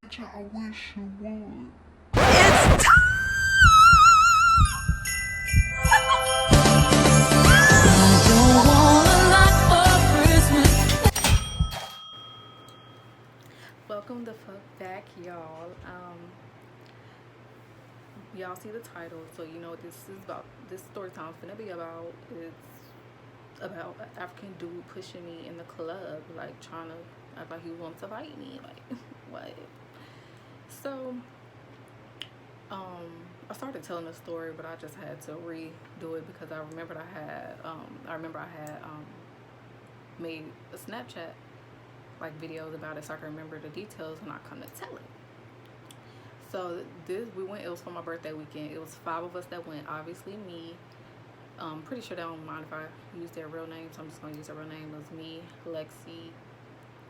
I wish you would. Welcome the fuck back, y'all. Y'all see the title, so you know what this is about. This story time finna be about. It's about an African dude pushing me in the club, like trying to act like he wants to fight me. Like what? So I started telling the story, but I just had to redo it because I remembered I had made a Snapchat like videos about it, so I can remember the details when I come to tell it. So we went. It was for my birthday weekend. It was 5 of us that went. Obviously me. Pretty sure they don't mind if I use their real names. So I'm just gonna use their real name. It was me, Lexi,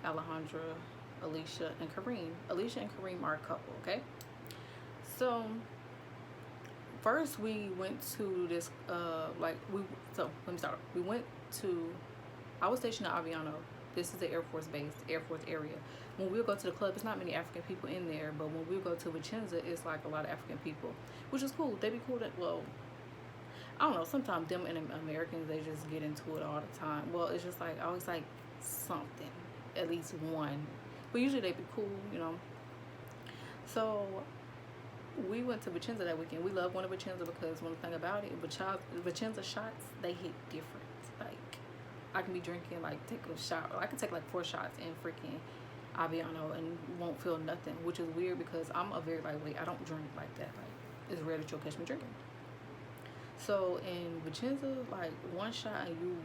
Alejandra, Alicia, and Kareem. Alicia and Kareem are a couple. Okay. So first we went to this. So let me start. We went to. I was stationed at Aviano. This is the Air Force base, Air Force area. When we go to the club, it's not many African people in there, but when we go to Vicenza, it's like a lot of African people, which is cool. They be cool well, I don't know, sometimes them and Americans, they just get into it all the time. Well, it's just like, always like something, at least one. But usually they be cool, you know. So we went to Vicenza that weekend. We love going to Vicenza because one thing about it, Vicenza shots, they hit different. Like, I can be drinking, like, take a shot, or I can take like 4 shots in freaking Aviano and won't feel nothing, which is weird because I'm a very lightweight. I don't drink like that. Like, it's rare that you'll catch me drinking. So in Vicenza, like, 1 shot and you,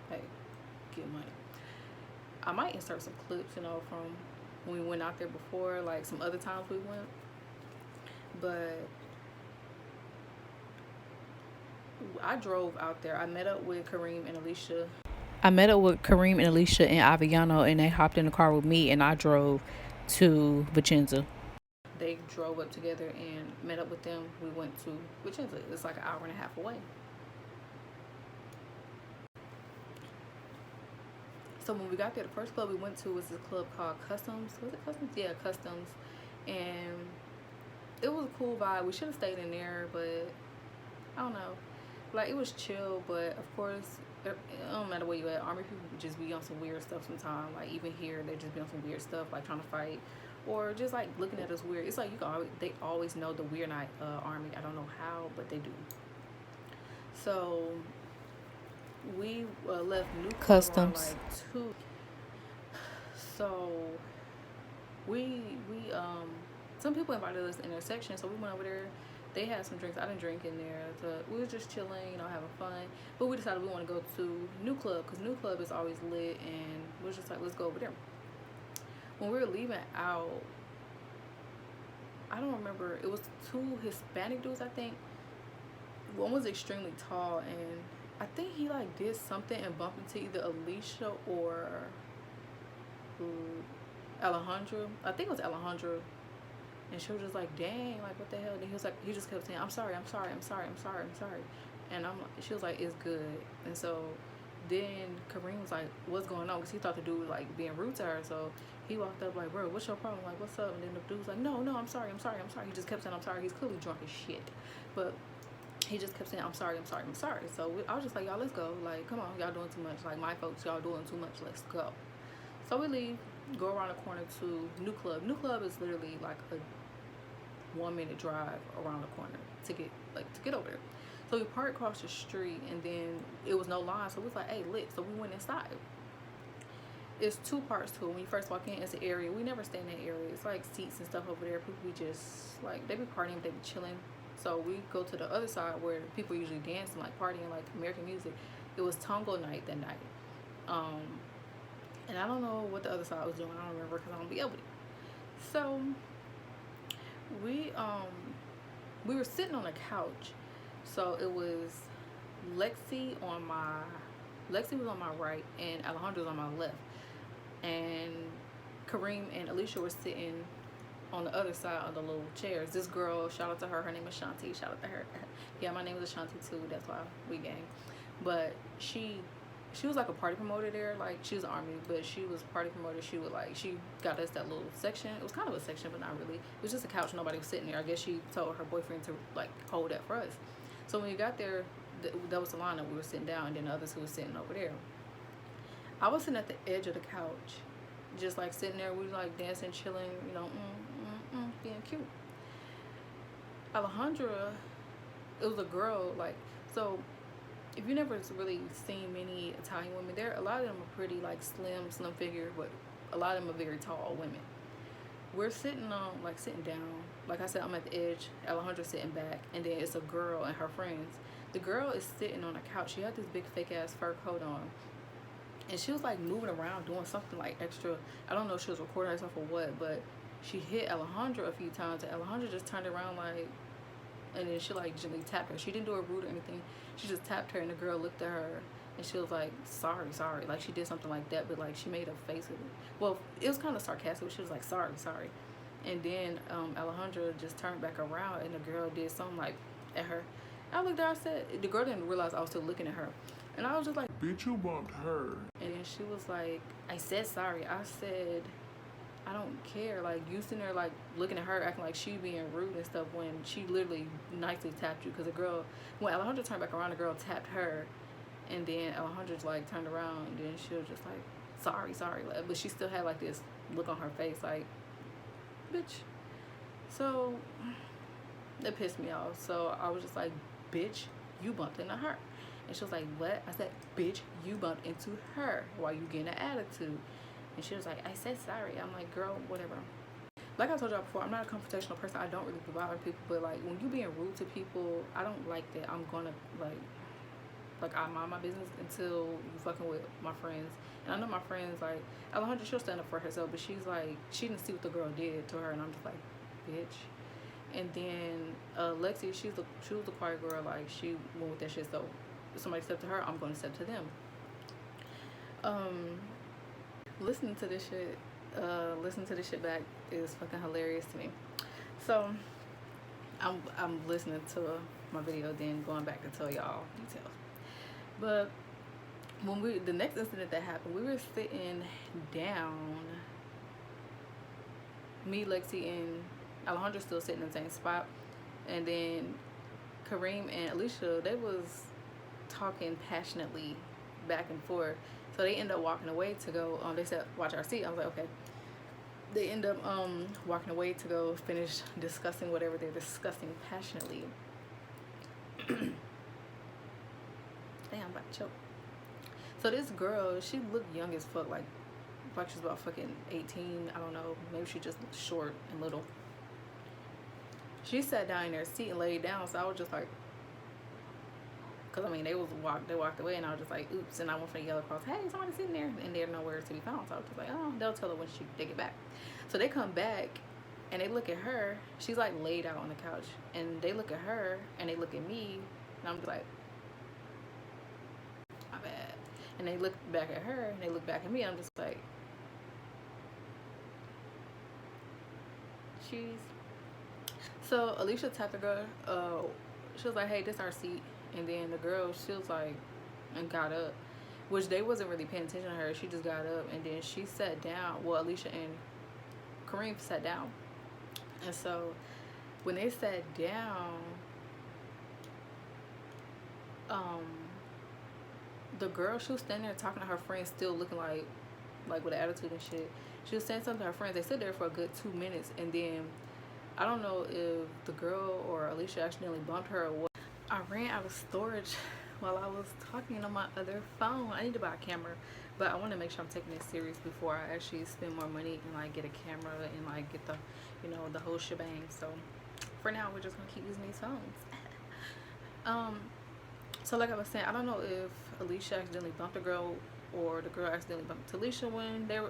hey, get money. I might insert some clips, you know, from when we went out there before, like some other times we went. But I drove out there. I met up with Kareem and Alicia in Aviano, and they hopped in the car with me, and I drove to Vicenza. They drove up together and met up with them. We went to Vicenza. It's like an hour and a half away. So when we got there, the first club we went to was this club called Customs. Was it Customs? Yeah, Customs. And it was a cool vibe. We should have stayed in there, but I don't know. Like, it was chill, but of course, it don't matter where you at. Army people just be on some weird stuff sometimes. Like, even here, they just be on some weird stuff, like trying to fight, or just like looking at us weird. It's like they always know the weird night Army. I don't know how, but they do. So we left New Customs around like 2. So we some people invited us in their section, so we went over there. They had some drinks. I didn't drink in there. So we were just chilling, you know, having fun. But we decided we want to go to New Club because New Club is always lit, and we was just like, let's go over there. When we were leaving out, I don't remember. It was 2 Hispanic dudes, I think. One was extremely tall, and I think he like did something and bumped into either Alicia or Alejandra. I think it was Alejandra. And she was just like, dang, like, what the hell? And he was like, he just kept saying, I'm sorry. And she was like, it's good. And so then Kareem was like, what's going on? Because he thought the dude was like being rude to her. So he walked up like, bro, what's your problem? Like, what's up? And then the dude was like, no, I'm sorry. He just kept saying, I'm sorry. He's clearly drunk as shit. But he just kept saying, I'm sorry. So I was just like, y'all, let's go. Like, come on, y'all doing too much. Like, my folks, y'all doing too much. Let's go. So we leave, go around the corner to New Club. New Club is literally like a 1-minute drive around the corner to get over there. So we parked across the street, and then it was no line, so we was like, hey, lit. So we went inside. It's 2 parts to it. When you first walk in, it's an area. We never stay in that area. It's like seats and stuff over there. People be just like, they be partying, they be chilling. So we go to the other side where people usually dancing, like partying, like American music. It was Tango night that night. And I don't know what the other side was doing. I don't remember because I don't be able to. So we were sitting on a couch. So it was Lexi was on my right and Alejandra was on my left. And Kareem and Alicia were sitting on the other side of the little chairs. This girl, shout out to her name is Shanti. Shout out to her. Yeah, my name is Ashanti too. That's why we gang. But she she was like a party promoter there. Like, she was Army, but she was party promoter. She would like, she got us that little section. It was kind of a section, but not really. It was just a couch. Nobody was sitting there. I guess she told her boyfriend to like hold that for us. So when we got there, that was the lineup. We were sitting down, and then the others who was sitting over there. I was sitting at the edge of the couch, just like sitting there. We were like dancing, chilling, you know, being cute. Alejandra, it was a girl, like, so if you never really seen many Italian women, there a lot of them are pretty like slim figure, but a lot of them are very tall women. We're sitting down. Like I said, I'm at the edge. Alejandra's sitting back, and then it's a girl and her friends. The girl is sitting on a couch. She had this big fake ass fur coat on, and she was like moving around doing something like extra. I don't know if she was recording herself or what, but she hit Alejandra a few times, and Alejandra just turned around like, and then she like gently tapped her. She didn't do her rude or anything. She just tapped her, and the girl looked at her, and she was like, sorry. Like, she did something like that, but like she made a face with it. Well, it was kind of sarcastic. She was like, sorry. And then Alejandra just turned back around, and the girl did something like at her. I looked at her, I said, the girl didn't realize I was still looking at her. And I was just like, Bitch, you bumped her. and then she was like, I said sorry. I said, I don't care. Like, you sitting there like looking at her acting like she being rude and stuff when she literally nicely tapped you. Because the girl, when Alejandra turned back around, the girl tapped her, and then Alejandra like turned around, and then she was just like, sorry. Like, but she still had like this look on her face like, bitch. So that pissed me off. So I was just like, bitch, you bumped into her. And she was like, what? I said, bitch, you bumped into her while you getting an attitude. And she was like, I said sorry. I'm like, girl, whatever. Like I told y'all before, I'm not a confrontational person. I don't really bother people. But like, when you being rude to people, I don't like that. I'm gonna like I mind my business until you fucking with my friends. And I know my friends, like Alejandra, she'll stand up for herself, but she's like, she didn't see what the girl did to her, and I'm just like, bitch. And then Lexi, she was the quiet girl. Like, she went with that shit. So if somebody stepped to her, I'm going to step to them. Listening to this shit back is fucking hilarious to me. So I'm listening to my video, then going back to tell y'all details. But when the next incident that happened, we were sitting down, me, Lexi, and Alejandra still sitting in the same spot, and then Kareem and Alicia, they was talking passionately back and forth. So they end up walking away to go, they said, watch our seat. I was like, okay. They end up walking away to go finish discussing whatever they're discussing passionately. Damn, I'm about to choke. So this girl, she looked young as fuck, like she's about fucking 18, I don't know. Maybe she just looked short and little. She sat down in their seat and laid down, so I was just like, because, I mean, they walked away, and I was just like, oops. And I went for the yell across, hey, somebody's sitting there. And they're nowhere to be found. So I was just like, oh, they'll tell her when they get back. So they come back, and they look at her. She's, like, laid out on the couch. And they look at her, and they look at me. And I'm just like, my bad. And they look back at her, and they look back at me. And I'm just like, jeez. So Alicia tapped the girl. She was like, hey, this our seat. And then the girl, she was like, and got up, which they wasn't really paying attention to her. She just got up, and then she sat down. Well, Alicia and Kareem sat down. And so when they sat down, the girl, she was standing there talking to her friends, still looking like with an attitude and shit. She was saying something to her friends. They stood there for a good 2 minutes, and then I don't know if the girl or Alicia accidentally bumped her or what. I ran out of storage while I was talking on my other phone. I need to buy a camera, but I want to make sure I'm taking this serious before I actually spend more money and like get a camera and like get the, you know, the whole shebang. So for now, we're just gonna keep using these phones. So like I was saying, I don't know if Alicia accidentally bumped the girl or the girl accidentally bumped Alicia when they were,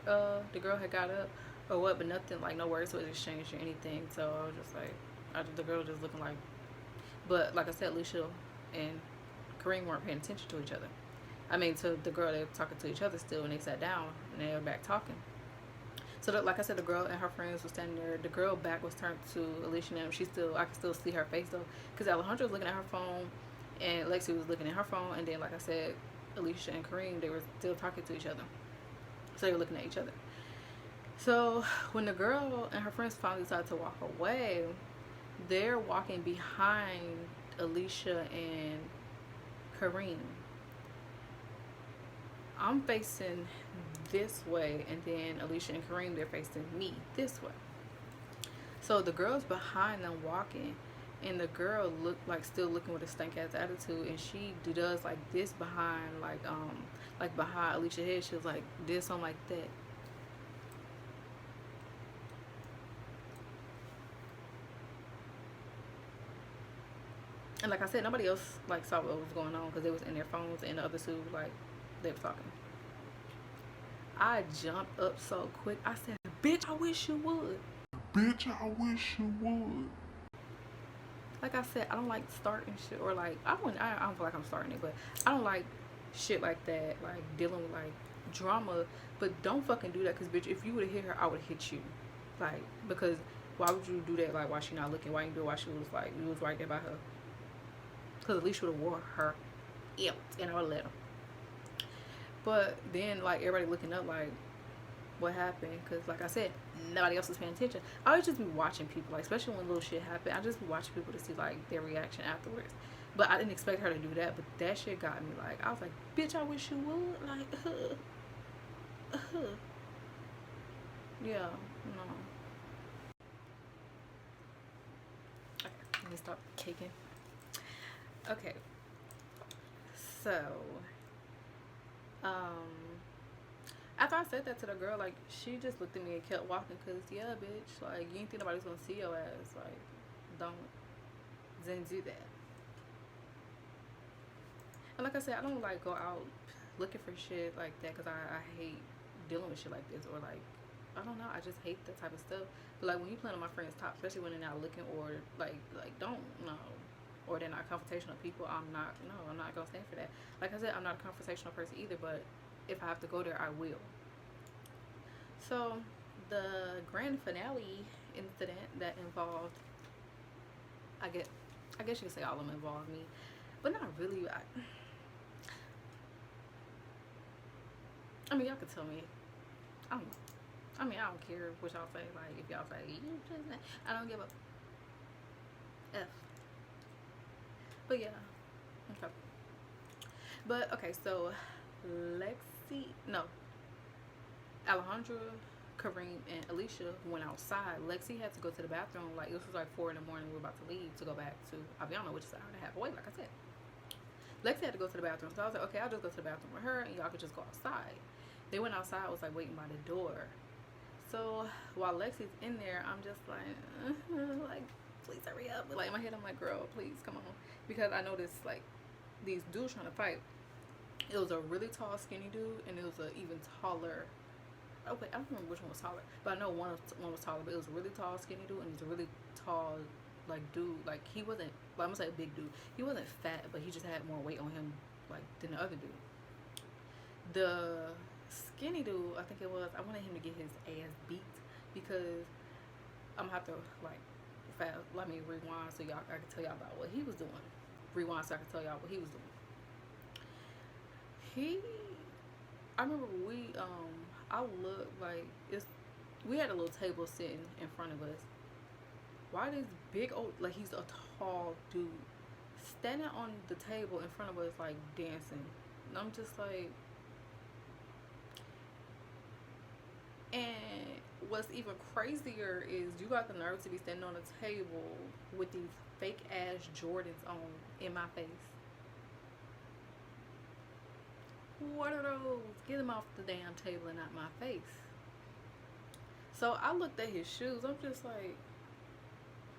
the girl had got up or what, but nothing, like no words was exchanged or anything. So I was just like, the girl just looking like. But like I said, Alicia and Kareem weren't paying attention to each other. I mean, to the girl, they were talking to each other still, and they sat down and they were back talking. So like I said, the girl and her friends were standing there. The girl back was turned to Alicia and them. I could still see her face though, because Alejandra was looking at her phone, and Lexi was looking at her phone, and then like I said, Alicia and Kareem, they were still talking to each other. So they were looking at each other. So when the girl and her friends finally decided to walk away, they're walking behind Alicia and Kareem. I'm facing this way, and then Alicia and Kareem, they're facing me this way. So the girl's behind them walking, and the girl looked like still looking with a stank ass attitude, and she does like this behind like behind Alicia's head. She was like this, something like that. And like I said, nobody else like saw what was going on because they was in their phones, and the other two like they were talking. I jumped up so quick. I said, "Bitch, I wish you would." Bitch, I wish you would. Like I said, I don't like starting shit, or like I don't feel like I'm starting it, but I don't like shit like that, like dealing with like drama. But don't fucking do that, cause bitch, if you would have hit her, I would have hit you. Like, because why would you do that? Like, why she not looking? Why you do it while she was like, you was right there by her? Cause at least you would have wore her out, and I would let her. But then like everybody looking up like, what happened? Because like I said, nobody else was paying attention. I always just be watching people, like especially when little shit happen. I just be watching people to see like their reaction afterwards. But I didn't expect her to do that. But that shit got me. Like I was like, bitch, I wish you would. Like, yeah, no. Okay, let me stop caking. Okay, so um. after I said that to the girl, like, she just looked at me and kept walking, because, yeah, bitch, like, you ain't think nobody's gonna see your ass. Like, don't do that. And like I said, I don't, like, go out looking for shit like that, because I hate dealing with shit like this, or, like, I don't know, I just hate that type of stuff. But, like, when you plan on my friend's top, especially when they're not looking, or, like, don't, no. Or they're not confrontational people, I'm not gonna stand for that. Like I said, I'm not a confrontational person either, but if I have to go there, I will. So the grand finale incident that involved, I guess you could say all of them involved me, but not really. I mean, y'all could tell me. I don't know. I mean, I don't care what y'all say. Like, if y'all say, I don't give a F. But yeah, okay. But okay, so Alejandra, Kareem, and Alicia went outside. Lexi had to go to the bathroom. Like, this was like 4 in the morning. We were about to leave to go back to Aviana, which is an hour and a half away, like I said. Lexi had to go to the bathroom. So I was like, okay, I'll just go to the bathroom with her, and y'all could just go outside. They went outside. I was like waiting by the door. So while Lexi's in there, I'm just like, like, please hurry up. But like in my head, I'm like, girl, please come on, because I noticed like these dudes trying to fight. It was a really tall, skinny dude, and it was an even taller. Okay, I don't remember which one was taller, but I know one was taller. But it was a really tall, skinny dude, and it was a really tall, like, dude. Like, he wasn't. Well, I'm gonna say a big dude. He wasn't fat, but he just had more weight on him, like, than the other dude. The skinny dude, I think it was. I wanted him to get his ass beat, because I'm gonna have to like, let me rewind so y'all I can tell y'all about what he was doing. Rewind so I can tell y'all what he was doing. I remember I looked like we had a little table sitting in front of us. Why this big old, like, he's a tall dude standing on the table in front of us, like, dancing. And I'm just like, and what's even crazier is you got the nerve to be standing on a table with these fake ass Jordans on in my face. What are those? Get them off the damn table and not my face. So I looked at his shoes. I'm just like,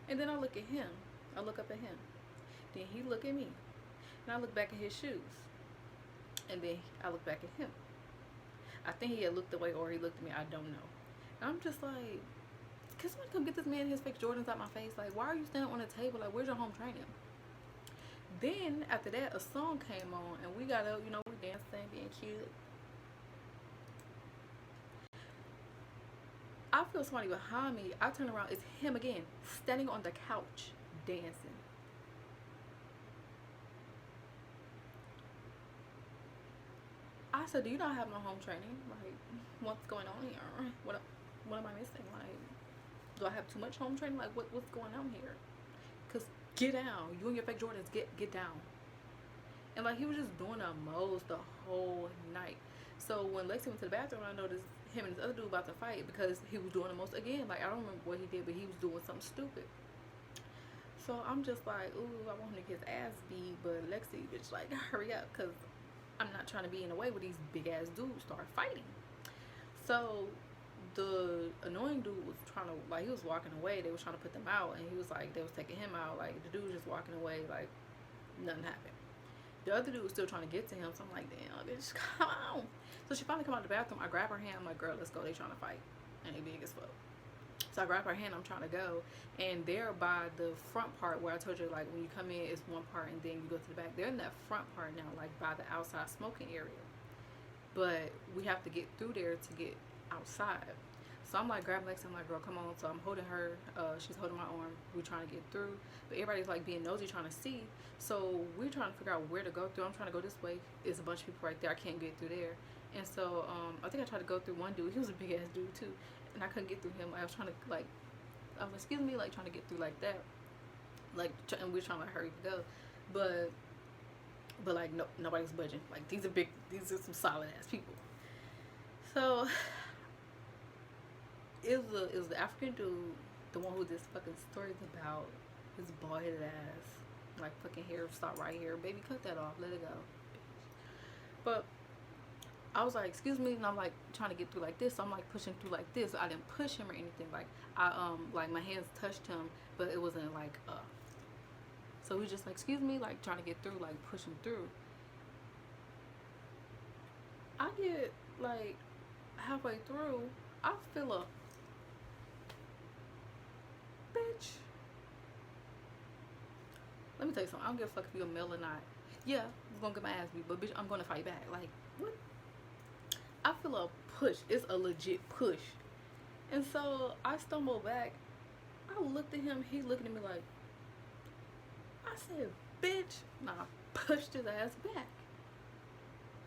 and then I look at him. I look up at him. Then he look at me. And I look back at his shoes. And then I look back at him. I think he had looked away, or he looked at me. I don't know. And I'm just like, can somebody come get this man his fake Jordans out my face? Like, why are you standing on the table? Like, where's your home training? Then after that, a song came on, and we got up, we dancing, being cute. I feel somebody behind me. I turn around, it's him again, standing on the couch, dancing. I said, do you not have no home training? Like, what's going on here? What am I missing? Like, do I have too much home training? Like, what's going on here? Cause get down. You and your fake Jordans, get down. And like he was just doing the most the whole night. So when Lexi went to the bathroom, I noticed him and this other dude about to fight because he was doing the most again. Like I don't remember what he did, but he was doing something stupid. So I'm just like, ooh, I want him to get his ass beat, but Lexi, bitch, like hurry up, cause I'm not trying to be in the way where these big ass dudes start fighting. So the annoying dude was trying to, like, he was walking away. They was trying to put them out, and he was like, they was taking him out. Like the dude was just walking away, like nothing happened. The other dude was still trying to get to him, so I'm like, damn, bitch, come on. So she finally come out of the bathroom. I grab her hand. I'm like, girl, let's go. They trying to fight, and they big as fuck. So I grab her hand. I'm trying to go, and they're by the front part where I told you, like, when you come in, it's one part, and then you go to the back. They're in that front part now, like by the outside smoking area. But we have to get through there to get outside. So I'm like grabbing Lexi. I'm like, girl, come on. So I'm holding her. She's holding my arm. We're trying to get through. But everybody's like being nosy, trying to see. So we're trying to figure out where to go through. I'm trying to go this way. There's a bunch of people right there. I can't get through there. And so I think I tried to go through one dude. He was a big ass dude too. And I couldn't get through him. I was trying to like, excuse me, like trying to get through like that. Like, and we're trying to hurry to go. But like no, nobody's budging. Like these are some solid ass people. So it was the African dude, the one who this fucking story's about, his bald headed ass, like fucking hair stop right here, baby, cut that off, let it go. But I was like, excuse me, and I'm like trying to get through like this. So I'm like pushing through like this. I didn't push him or anything. Like I like my hands touched him, but it wasn't like so we just like, excuse me, like trying to get through, like pushing through. I get like halfway through, I feel a bitch. Let me tell you something. I don't give a fuck if you're a male or not. Yeah, I'm gonna get my ass beat, but bitch, I'm gonna fight back. Like what? I feel a push. It's a legit push. And so I stumble back. I looked at him. He looking at me like, I said, bitch. Nah, I pushed his ass back.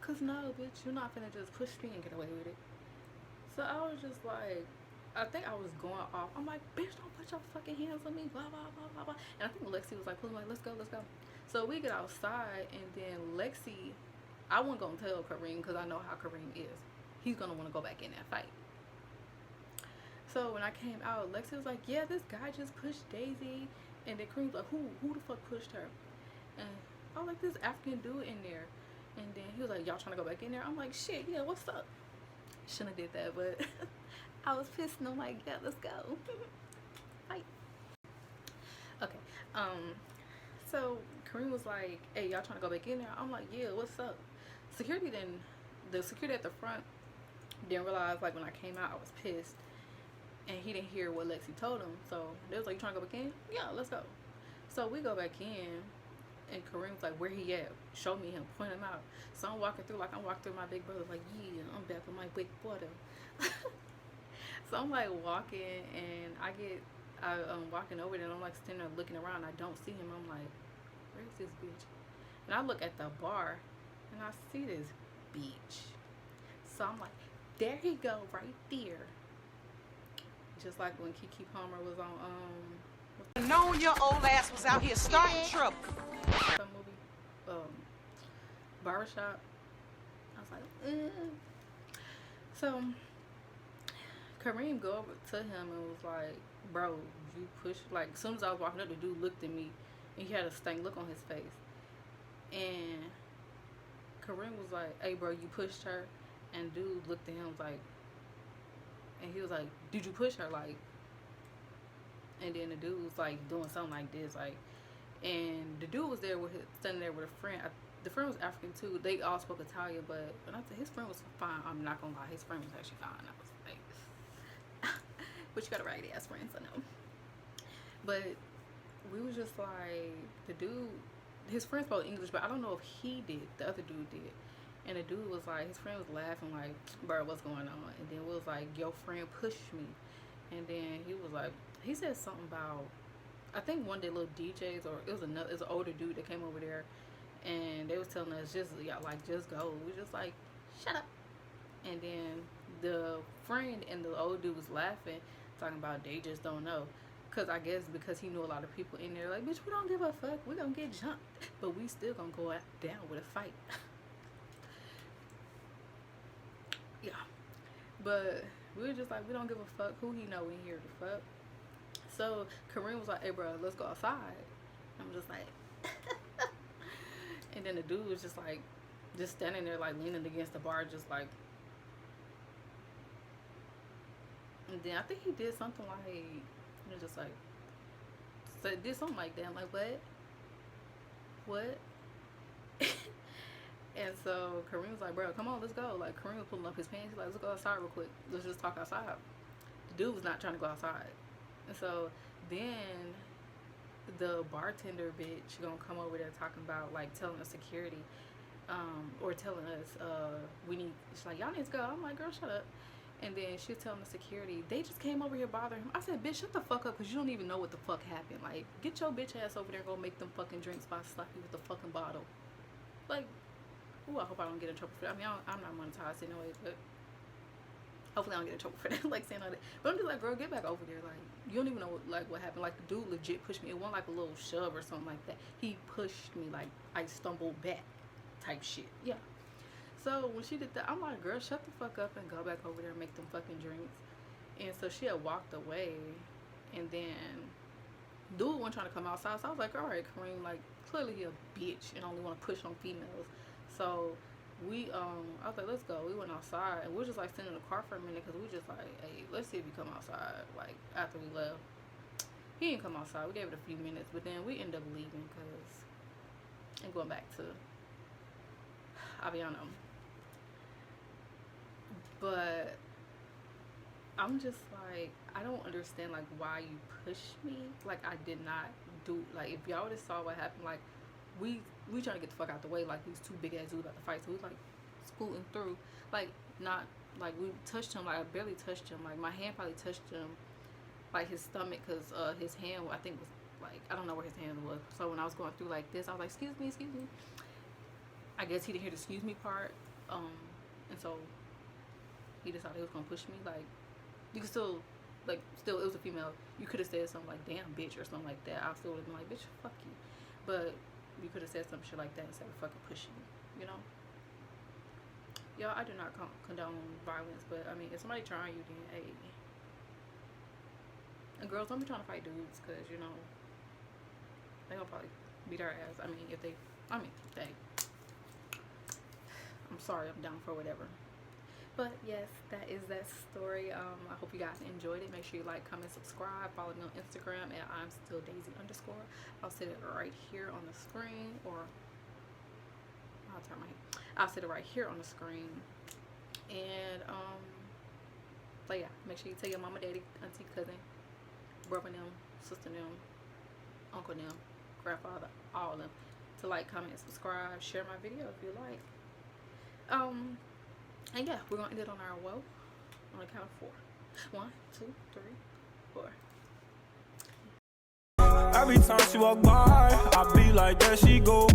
Cause no, bitch, you're not finna just push me and get away with it. So I was just like, I think I was going off. I'm like, bitch, don't put your fucking hands on me, blah, blah, blah, blah, blah. And I think Lexi was like, pulling, like, let's go, let's go. So we get outside, and then Lexi, I wasn't gonna tell Kareem because I know how Kareem is. He's gonna want to go back in that fight. So when I came out, Lexi was like, yeah, this guy just pushed Daisy. And then Kareem's like, who the fuck pushed her? And I was like, this African dude in there. And then he was like, y'all trying to go back in there? I'm like, shit, yeah, what's up? Shouldn't have did that, but I was pissed, and I'm like, yeah, let's go. Fight. Okay. So Kareem was like, hey, y'all trying to go back in there? I'm like, yeah, what's up? The security at the front didn't realize, like, when I came out, I was pissed. And he didn't hear what Lexi told him. So they was like, you trying to go back in? Yeah, let's go. So we go back in. And Kareem's like, where he at? Show me him. Point him out. So I'm walking through like I'm walking through my big brother. Like, yeah, I'm back with my big brother. So I'm like walking, and I'm walking over there, and I'm like standing there looking around. I don't see him. I'm like, where's this bitch? And I look at the bar, and I see this bitch. So I'm like, there he go, right there. Just like when Keke Palmer was on Knowing your old ass was out here starting trouble. Some movie, Barbershop. I was like, So Kareem go over to him and was like, bro, you push. Like, as soon as I was walking up, the dude looked at me, and he had a stank look on his face. And Kareem was like, hey, bro, you pushed her. And dude looked at him like, and he was like, did you push her? Like, and then the dude was like doing something like this, like, and the dude was there with standing there with a friend. The friend was African too. They all spoke Italian, but when I said his friend was fine, I'm not gonna lie, his friend was actually fine. I was like, but you got a raggedy ass friends, I know. But we was just like, the dude, his friend spoke English, but I don't know if he did. The other dude did. And the dude was like, his friend was laughing like, bro, what's going on? And then it was like, your friend pushed me. And then he was like, he said something about, I think one day little DJs, or it was an older dude that came over there, and they was telling us just, yeah, like, just go. We just like, shut up. And then the friend and the old dude was laughing, talking about they just don't know. Cause I guess because he knew a lot of people in there, like, bitch, we don't give a fuck. We gonna get jumped, but we still gonna go down with a fight. Yeah, but we were just like, we don't give a fuck who he know in here. The fuck. So Kareem was like, hey, bro, let's go outside. I'm just like, and then the dude was just like, just standing there, like leaning against the bar, just like. And then I think he did something like, you know, just like, so did something like that. I'm like, what? And so Kareem was like, bro, come on, let's go. Like, Kareem was pulling up his pants. He's like, let's go outside real quick. Let's just talk outside. The dude was not trying to go outside. And so then the bartender bitch gonna come over there talking about, like, telling us security, or telling us, she's like, y'all need to go. I'm like, girl, shut up. And then she's telling the security, they just came over here bothering him. I said, bitch, shut the fuck up, because you don't even know what the fuck happened. Like, get your bitch ass over there and go make them fucking drinks by slap you with the fucking bottle. Like, ooh, I hope I don't get in trouble for that. I mean, I'm not monetized anyway, but hopefully I don't get in trouble for that, like, saying all that. But I'm just like, girl, get back over there. Like, you don't even know what happened. Like, the dude legit pushed me. It wasn't like a little shove or something like that. He pushed me like I stumbled back type shit. Yeah. So when she did that, I'm like, girl, shut the fuck up and go back over there and make them fucking drinks. And so she had walked away, and then dude wasn't trying to come outside. So I was like, all right, Kareem, like, clearly he a bitch and only want to push on females. So we, I was like, let's go. We went outside, and we were just like sitting in the car for a minute, because we were just like, hey, let's see if he come outside. Like, after we left, he didn't come outside. We gave it a few minutes, but then we ended up leaving and going back to Aviano. But I'm just like, I don't understand, like, why you pushed me. Like, I did not do, like, if y'all would have saw what happened, like, we trying to get the fuck out the way, like, these two big ass dudes about to fight. So we like scooting through, like, not like we touched him, like I barely touched him, like my hand probably touched him, like his stomach, because his hand, I think, was like, I don't know where his hand was. So when I was going through like this, I was like, excuse me. I guess he didn't hear the excuse me part, and so he decided he was gonna push me. Like, you could still, like, it was a female. You could have said something like, damn bitch, or something like that. I still would have been like, bitch, fuck you. But you could have said some shit like that instead of fucking pushing me, you know? Y'all, I do not condone violence, but I mean, if somebody trying you, then hey. And girls, don't be trying to fight dudes, because, you know, they gonna probably beat our ass. I mean, hey. I'm sorry, I'm down for whatever. But yes, that is that story. I hope you guys enjoyed it. Make sure you like, comment, subscribe. Follow me on Instagram at I'm still Daisy _. I'll set it right here on the screen, or I'll set it right here on the screen. And so yeah, make sure you tell your mama, daddy, auntie, cousin, brother them, sister them, uncle them, grandfather, all of them, to like, comment, subscribe, share my video if you like. And yeah, we're gonna end it on our woe on the count of 4. 1, 2, 3, 4. Every time she walk by, I be like, there she go.